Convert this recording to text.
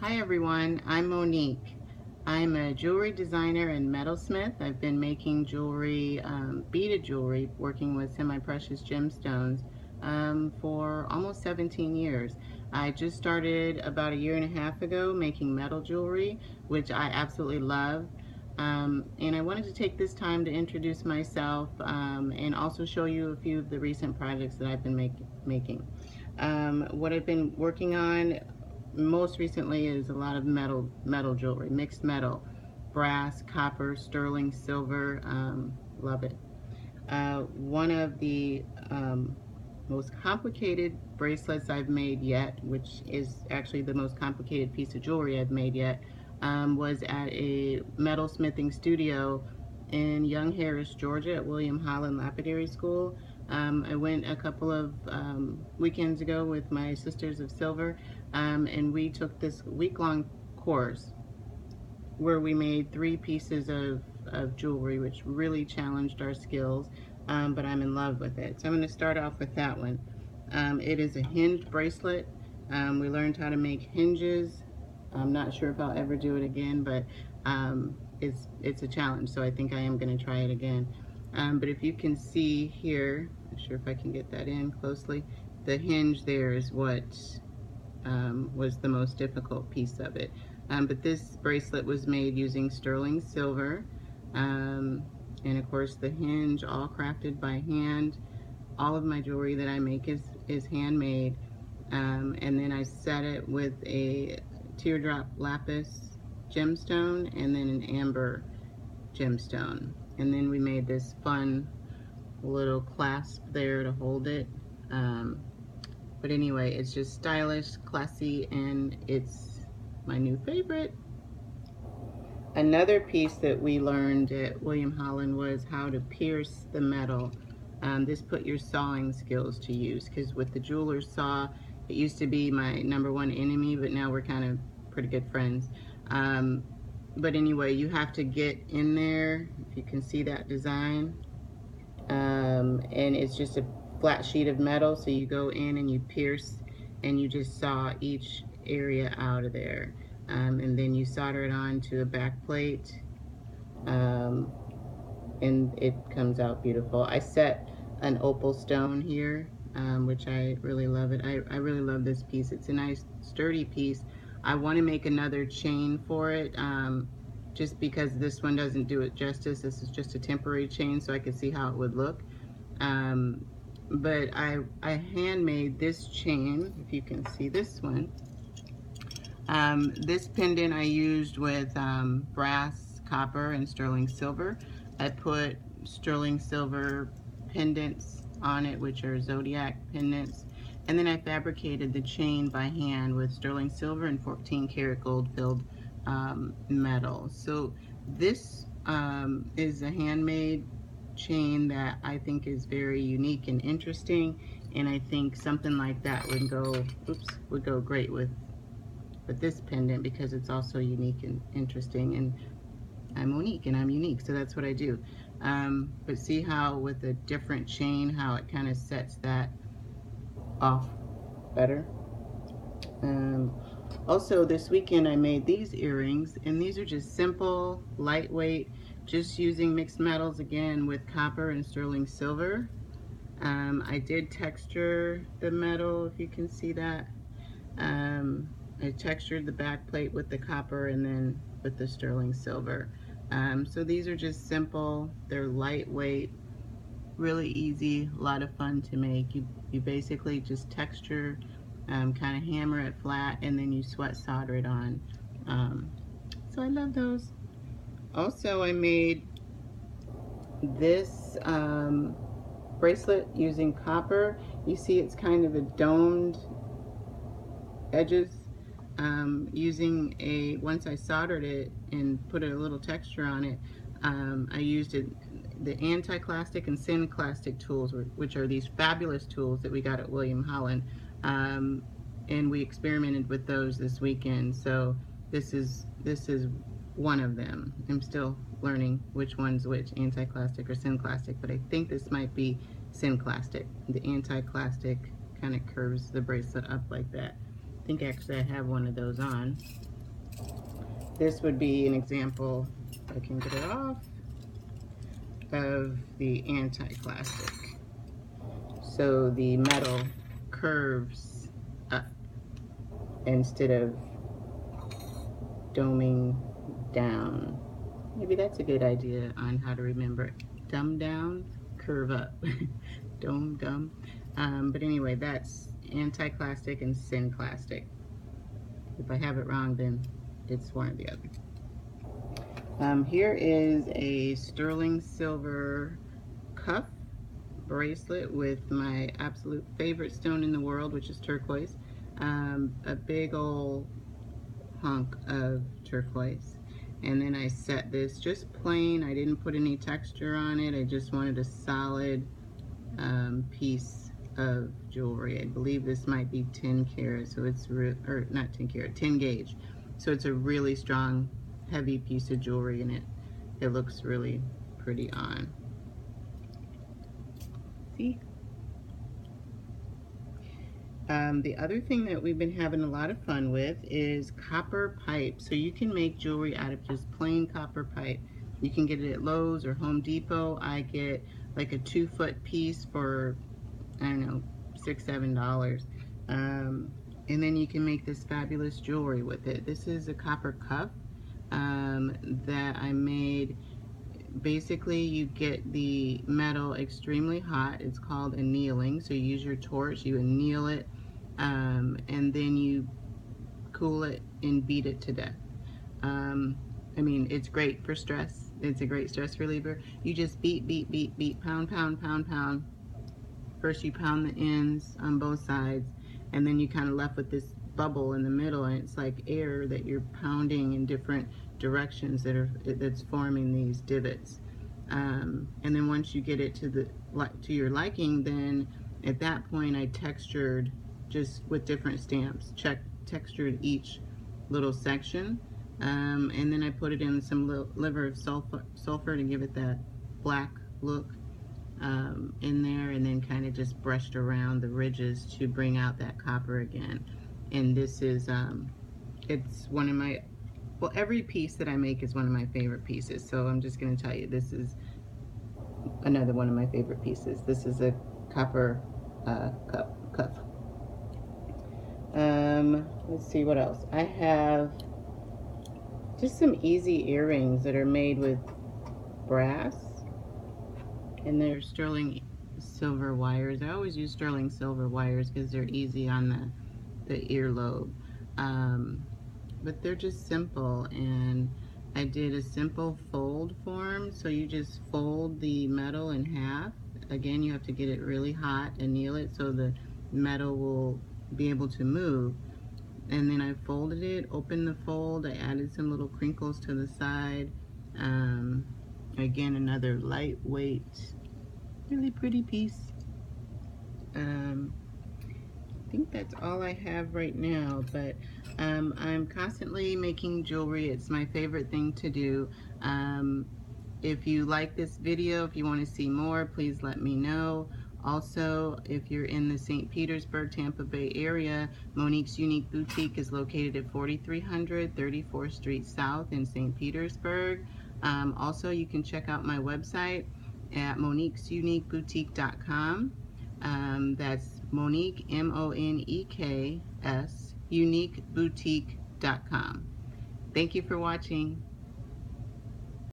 Hi everyone, I'm Monique. I'm a jewelry designer and metalsmith. I've been making jewelry, beaded jewelry, working with semi-precious gemstones for almost 17 years. I just started about a year and a half ago making metal jewelry, which I absolutely love. And I wanted to take this time to introduce myself and also show you a few of the recent projects that I've been making. What I've been working on most recently is a lot of metal jewelry, mixed metal, brass, copper, sterling, silver. Love it. One of the most complicated bracelets I've made yet, which is actually the most complicated piece of jewelry I've made yet, was at a metal smithing studio in Young Harris, Georgia, at William Holland Lapidary School. I went a couple of weekends ago with my Sisters of Silver, and we took this week-long course where we made 3 pieces of jewelry, which really challenged our skills, but I'm in love with it. So I'm going to start off with that one. It is a hinged bracelet. We learned how to make hinges. I'm not sure if I'll ever do it again, but it's a challenge, so I think I am going to try it again. But if you can see here, I'm not sure if I can get that in closely, the hinge there is what was the most difficult piece of it. But this bracelet was made using sterling silver, and of course the hinge all crafted by hand. All of my jewelry that I make is handmade, and then I set it with a teardrop lapis gemstone and then an amber gemstone, and then we made this fun little clasp there to hold it. But anyway, it's just stylish, classy, and it's my new favorite. Another piece that we learned at William Holland was how to pierce the metal. This put your sawing skills to use, because with the jeweler's saw, it used to be my #1 enemy, but now we're kind of pretty good friends. But anyway, you have to get in there, if you can see that design. And it's just a flat sheet of metal, so you go in and you pierce and you just saw each area out of there, and then you solder it on to a back plate, um, and it comes out beautiful. I set an opal stone here, which I really love it. I really love this piece. It's a nice sturdy piece. I want to make another chain for it, just because this one doesn't do it justice. This is just a temporary chain, so I could see how it would look. Um, but I handmade this chain, if you can see this one. This pendant I used with brass, copper, and sterling silver. I put sterling silver pendants on it, which are zodiac pendants. And then I fabricated the chain by hand with sterling silver and 14 karat gold filled metal. So this is a handmade chain that I think is very unique and interesting, and I think something like that would go great with this pendant, because it's also unique and interesting, and I'm Monique and I'm unique, so that's what I do. But see how with a different chain, how it kind of sets that off better. Um, Also, this weekend I made these earrings, and these are just simple, lightweight, just using mixed metals again with copper and sterling silver. I did texture the metal, if you can see that. I textured the back plate with the copper and then with the sterling silver. So these are just simple, they're lightweight, really easy, a lot of fun to make. You basically just texture, kind of hammer it flat, and then you sweat solder it on. So I love those. Also, I made this bracelet using copper. You see it's kind of a domed edges. Once I soldered it and put a little texture on it, I used the anti-clastic and synclastic tools, which are these fabulous tools that we got at William Holland. And we experimented with those this weekend. So this is one of them. I'm still learning which one's which, anti-clastic or synclastic, but I think this might be synclastic. The anti-clastic kind of curves the bracelet up like that. I think actually I have one of those on. This would be an example, if I can get it off, of the anti-clastic. So the metal curves up instead of doming down. Maybe that's a good idea on how to remember it. Dumb down, curve up. Dome, dumb. But anyway, that's anti-clastic and synclastic. If I have it wrong, then it's one or the other. Here is a sterling silver cuff bracelet with my absolute favorite stone in the world, which is turquoise. A big old hunk of turquoise. And then I set this just plain. I didn't put any texture on it. I just wanted a solid piece of jewelry. I believe this might be 10 karat, so it's or not 10 karat, 10 gauge. So it's a really strong, heavy piece of jewelry, and it looks really pretty on. See? The other thing that we've been having a lot of fun with is copper pipe. So you can make jewelry out of just plain copper pipe. You can get it at Lowe's or Home Depot. I get like a 2-foot piece for, I don't know, $6, $7. And then you can make this fabulous jewelry with it. This is a copper cuff that I made. Basically, you get the metal extremely hot. It's called annealing. So you use your torch, you anneal it, and then you cool it and beat it to death. I mean, it's great for stress. It's a great stress reliever. You just beat, beat, beat, beat, pound, pound, pound, pound. First you pound the ends on both sides, and then you kind of left with this bubble in the middle, and it's like air that you're pounding in different directions that's forming these divots. And then once you get it to your liking, then at that point I textured just with different stamps, textured each little section, and then I put it in some liver of sulfur to give it that black look in there, and then kind of just brushed around the ridges to bring out that copper again. And this is it's one of my, well, every piece that I make is one of my favorite pieces, so I'm just going to tell you, this is another one of my favorite pieces. This is a copper cuff. Let's see what else. I have just some easy earrings that are made with brass, and they're sterling silver wires. I always use sterling silver wires because they're easy on the earlobe. But they're just simple, and I did a simple fold form. So you just fold the metal in half. Again, you have to get it really hot, anneal it so the metal will be able to move. And then I folded it, opened the fold, I added some little crinkles to the side. Again, another lightweight, really pretty piece. I think that's all I have right now, but I'm constantly making jewelry. It's my favorite thing to do. If you like this video, if you want to see more, please let me know. Also, if you're in the St. Petersburg, Tampa Bay area, Moneks Unique Boutique is located at 4300 34th Street South in St. Petersburg. Also, you can check out my website at moneksuniqueboutique.com. That's Monek, M-O-N-E-K-S, uniqueboutique.com. Thank you for watching.